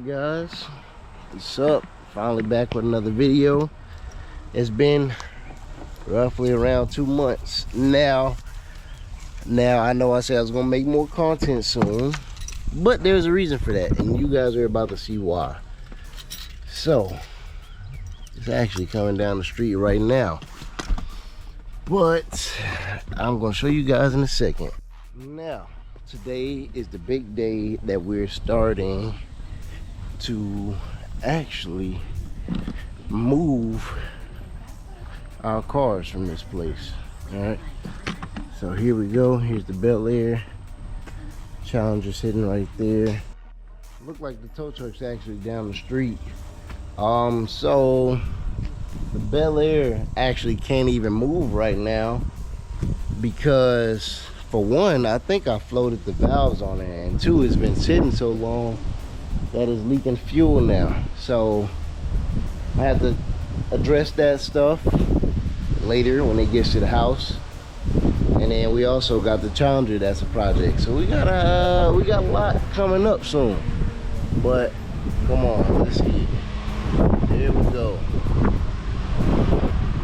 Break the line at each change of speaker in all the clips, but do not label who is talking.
Guys, what's up? Finally back with another video. It's been roughly around 2 months now. I know I said I was gonna make more content soon, but there's a reason for that, and you guys are about to see why. So it's actually coming down the street right now, but I'm gonna show you guys in a second. Now today is the big day that we're starting to actually move our cars from this place. All right, so here we go. Here's the Bel Air. Challenger sitting right there. Look like the tow truck's actually down the street. So the Bel Air actually can't even move right now because, for one, I think I floated the valves on it, and two, it's been sitting so long that is leaking fuel now. So I have to address that stuff later when it gets to the house. And then we also got the Challenger, that's a project. So we got a lot coming up soon. But come on, let's see. Here we go.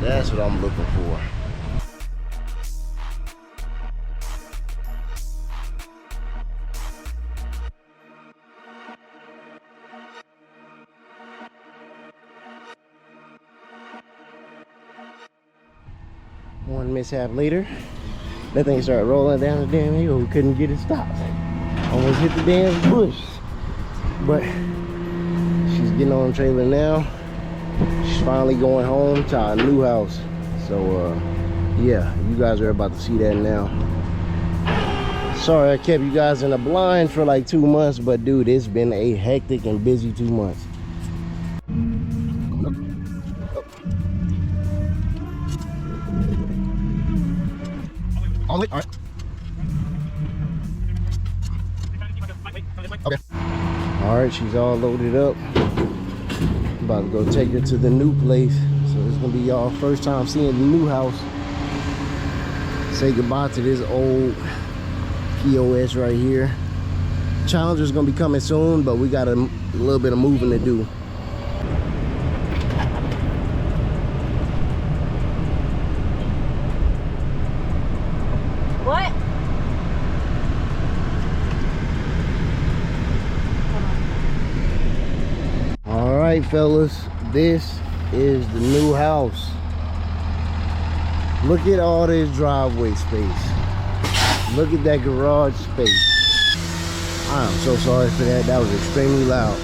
That's what I'm looking for. One mishap later, that thing started rolling down the damn hill. We couldn't get it stopped. Almost hit the damn bush. But she's getting on the trailer now. She's finally going home to our new house. So yeah, you guys are about to see that now. Sorry I kept you guys in the blind for like 2 months, but dude, it's been a hectic and busy 2 months. All right. Okay. All right, she's all loaded up. About to go take her to the new place. So it's gonna be y'all first time seeing the new house. Say goodbye to this old POS right here. Challenger's gonna be coming soon, but we got a little bit of moving to do.
What?
All right, fellas, this is the new house. Look at all this driveway space. Look at that garage space. I am so sorry for that. That was extremely loud.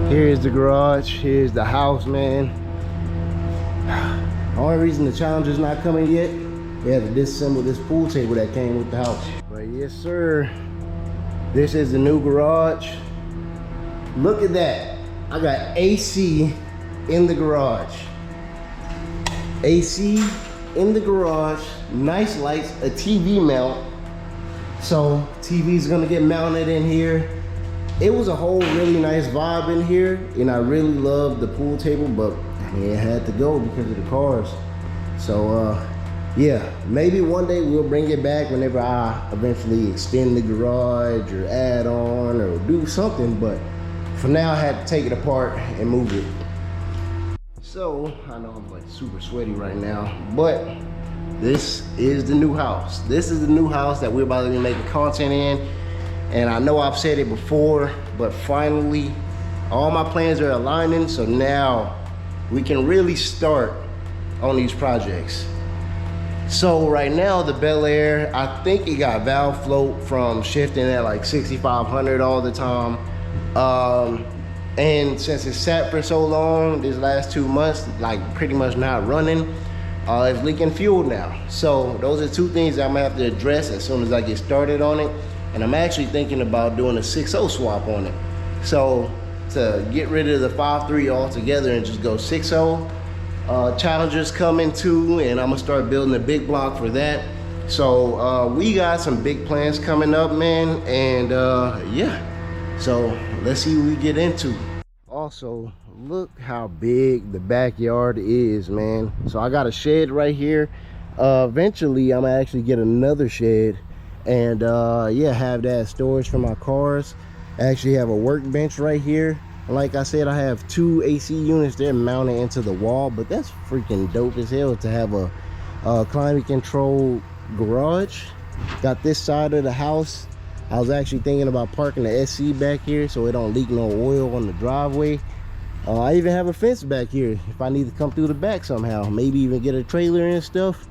Here's the garage. Here's the house, man. The only reason the Challenger's not coming yet, we had to disassemble this pool table that came with the house. But yes, sir, this is the new garage. Look at that. I got AC in the garage. AC in the garage, nice lights, a TV mount. So TV's gonna get mounted in here. It was a whole really nice vibe in here, and I really loved the pool table, but it had to go because of the cars. So yeah, maybe one day we'll bring it back whenever I eventually extend the garage or add on or do something, but for now I had to take it apart and move it. So I know I'm like super sweaty right now, but this is the new house. This is the new house that we're about to be making content in. And I know I've said it before, but finally all my plans are aligning, so now we can really start on these projects. So right now the Bel Air, I think it got valve float from shifting at like 6,500 all the time. And since it sat for so long, these last 2 months, like pretty much not running, it's leaking fuel now. So those are two things I'm gonna have to address as soon as I get started on it. And I'm actually thinking about doing a 6.0 swap on it. So to get rid of the 5.3 altogether and just go 6.0. Challenger's coming too, and I'm gonna start building a big block for that. So we got some big plans coming up, man, and yeah. So let's see what we get into. Also, look how big the backyard is, man. So I got a shed right here. Eventually I'm gonna actually get another shed and yeah, have that storage for my cars. I actually have a workbench right here. Like I said, I have 2 AC units there mounted into the wall, but that's freaking dope as hell to have a climate controlled garage. Got this side of the house. I was actually thinking about parking the SC back here so it don't leak no oil on the driveway. I even have a fence back here if I need to come through the back somehow, maybe even get a trailer and stuff.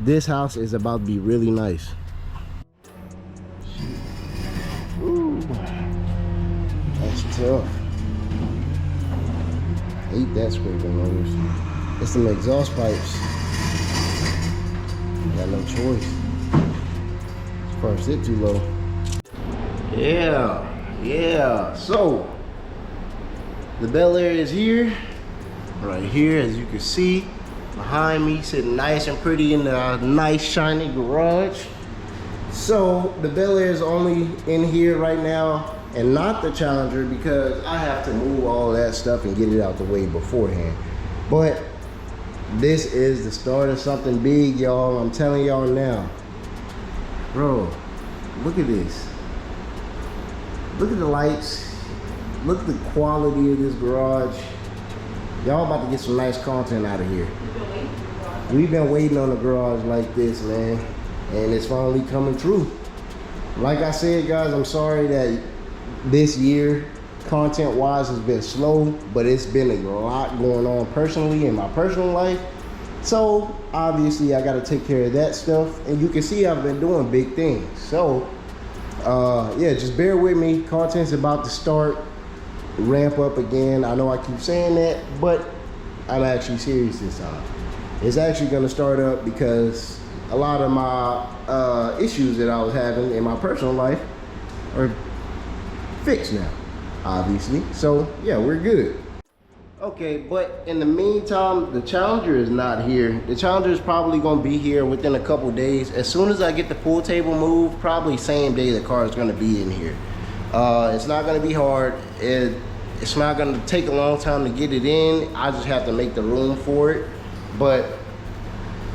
This house is about to be really nice. Ooh, that's tough. Hate that scraping noise. It's some exhaust pipes. Got no choice. This car sit too low. Yeah. So the Bel Air is here, right here, as you can see behind me, sitting nice and pretty in the nice shiny garage. So the Bel Air is only in here right now and not the Challenger because I have to move all that stuff and get it out the way beforehand. But this is the start of something big, y'all. I'm telling y'all now. Bro, look at this. Look at the lights. Look at the quality of this garage. Y'all about to get some nice content out of here. We've been waiting on a garage like this, man, and it's finally coming true. Like I said, guys, I'm sorry that this year, content-wise, has been slow, but it's been a lot going on personally in my personal life. So obviously, I got to take care of that stuff, and you can see I've been doing big things. So yeah, just bear with me. Content's about to start, ramp up again. I know I keep saying that, but I'm actually serious this time. It's actually going to start up because a lot of my issues that I was having in my personal life are fixed now, obviously. So yeah, we're good. Okay, but in the meantime, the Challenger is not here. The Challenger is probably going to be here within a couple days. As soon as I get the pool table moved, probably same day the car is going to be in here. It's not going to be hard. It's not going to take a long time to get it in. I just have to make the room for it. But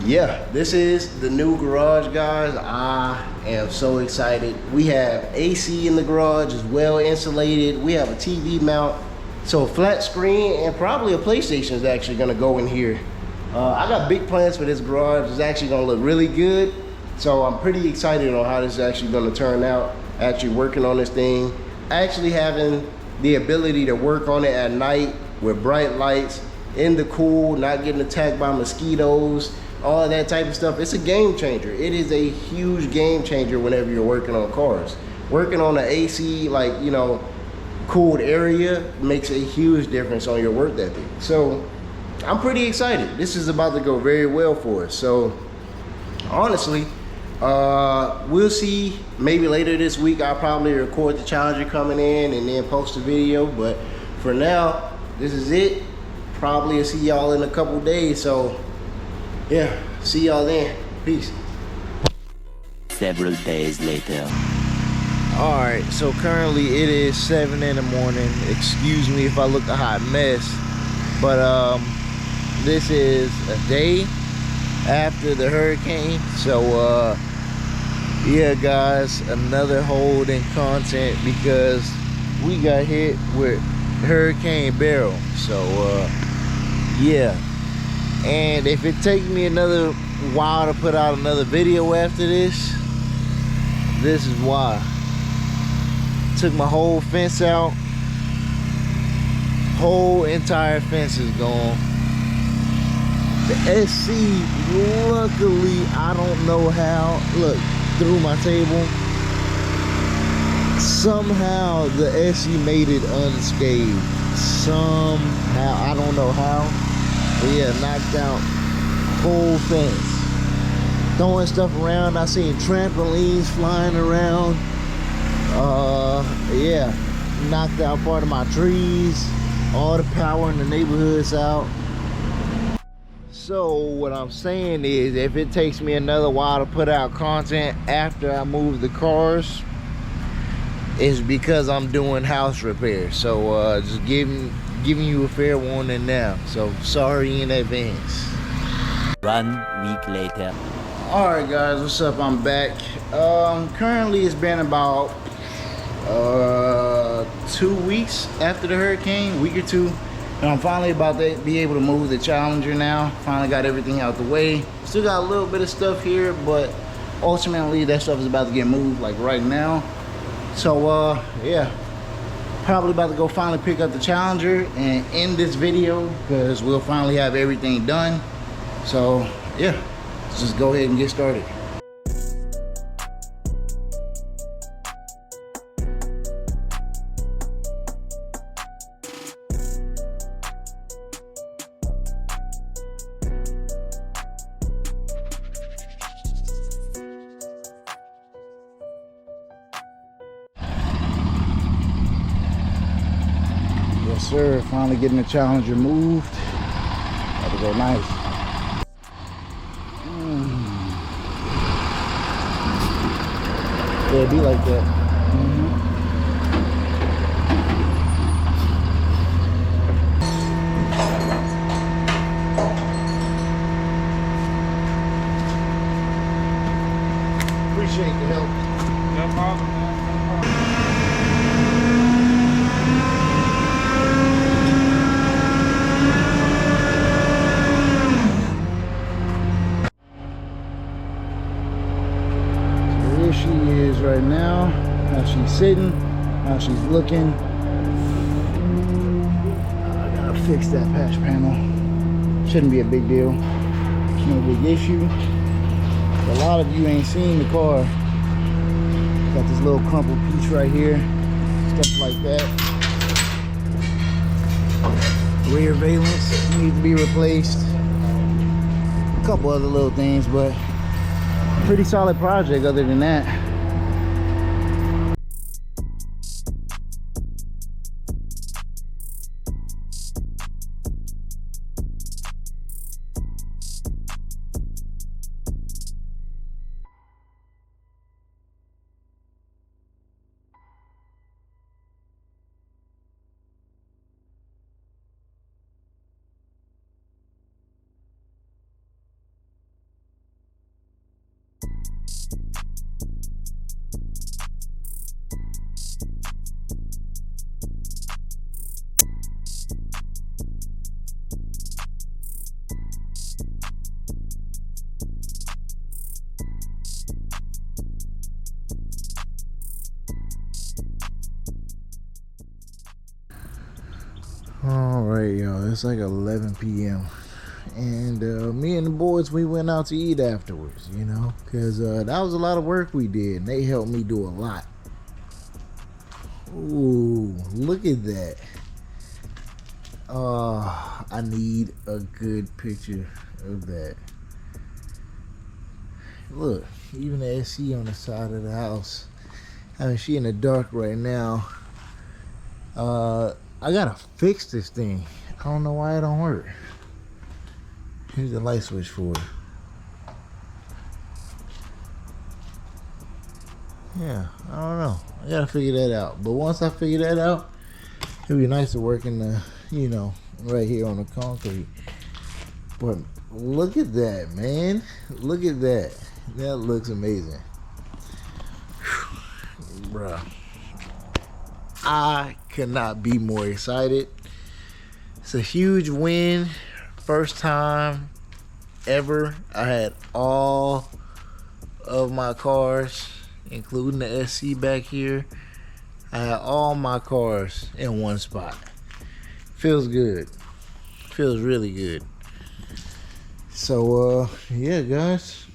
yeah, this is the new garage, guys. I am so excited. We have AC in the garage, as well insulated. We have a TV mount. So flat screen and probably a PlayStation is actually gonna go in here. I got big plans for this garage. It's actually gonna look really good. So I'm pretty excited on how this is actually gonna turn out. Actually working on this thing. Actually having the ability to work on it at night with bright lights, in the cool, not getting attacked by mosquitoes, all of that type of stuff. It's a game changer. It is a huge game changer whenever you're working on cars. Working on an AC, like, you know, cooled area makes a huge difference on your work ethic. So I'm pretty excited. This is about to go very well for us. So honestly, we'll see. Maybe later this week I'll probably record the Challenger coming in and then post a video. But for now, this is it. Probably I'll see y'all in a couple days. So yeah, see y'all then. Peace.
Several days later.
Alright, so currently it is 7 in the morning. Excuse me if I look a hot mess, but this is a day after the hurricane. So yeah, guys, another hold in content because we got hit with Hurricane Beryl. So yeah, and if it takes me another while to put out another video after this is why. Took my whole fence out. Whole entire fence is gone. The SC, luckily, I don't know how. Look, through my table. Somehow the SC made it unscathed. Somehow, I don't know how. But yeah, knocked out whole fence. Throwing stuff around. I seen trampolines flying around. Yeah, knocked out part of my trees, all the power in the neighborhood's out. So what I'm saying is, if it takes me another while to put out content after I move the cars, it's because I'm doing house repairs. So just giving you a fair warning now. So sorry in advance.
1 week later.
All right, guys, what's up? I'm back. Currently it's been about 2 weeks after the hurricane, week or two, and I'm finally about to be able to move the Challenger now. Finally got everything out the way. Still got a little bit of stuff here, but ultimately that stuff is about to get moved like right now. So yeah, probably about to go finally pick up the Challenger and end this video because we'll finally have everything done. So yeah, let's just go ahead and get started. Yes, sir. Finally getting the Challenger moved. That'll go nice. Yeah, it'd be like that. Appreciate the help.
No problem, man. No problem.
Here she is right now. How she's sitting, how she's looking. I gotta fix that patch panel. Shouldn't be a big deal. No big issue. A lot of you ain't seen the car. Got this little crumpled piece right here. Stuff like that. Rear valence needs to be replaced. A couple other little things, but pretty solid project other than that. All right, y'all, it's like 11 p.m. and me and the boys, we went out to eat afterwards, you know, because that was a lot of work we did, and they helped me do a lot. Ooh, look at that. I need a good picture of that. Look, even the SC on the side of the house. I mean, she in the dark right now. I gotta fix this thing. I don't know why it don't work. Here's the light switch for it. Yeah, I don't know. I gotta figure that out. But once I figure that out, it'll be nice to work in the, you know, right here on the concrete. But look at that, man. Look at that. That looks amazing. Whew. Bruh. I cannot be more excited. It's a huge win. First time ever I had all of my cars, including the SC back here. I had all my cars in one spot. Feels good. Feels really good. So yeah, guys,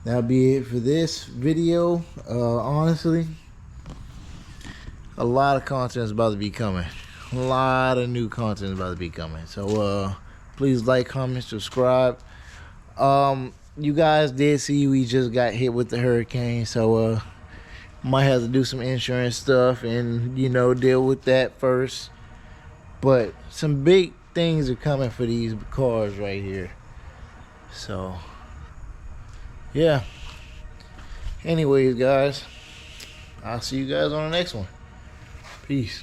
that'll be it for this video. Honestly, a lot of content is about to be coming. A lot of new content is about to be coming. So please like, comment, subscribe. You guys did see we just got hit with the hurricane, so might have to do some insurance stuff and, you know, deal with that first. But some big things are coming for these cars right here. So yeah. Anyways, guys, I'll see you guys on the next one. Peace.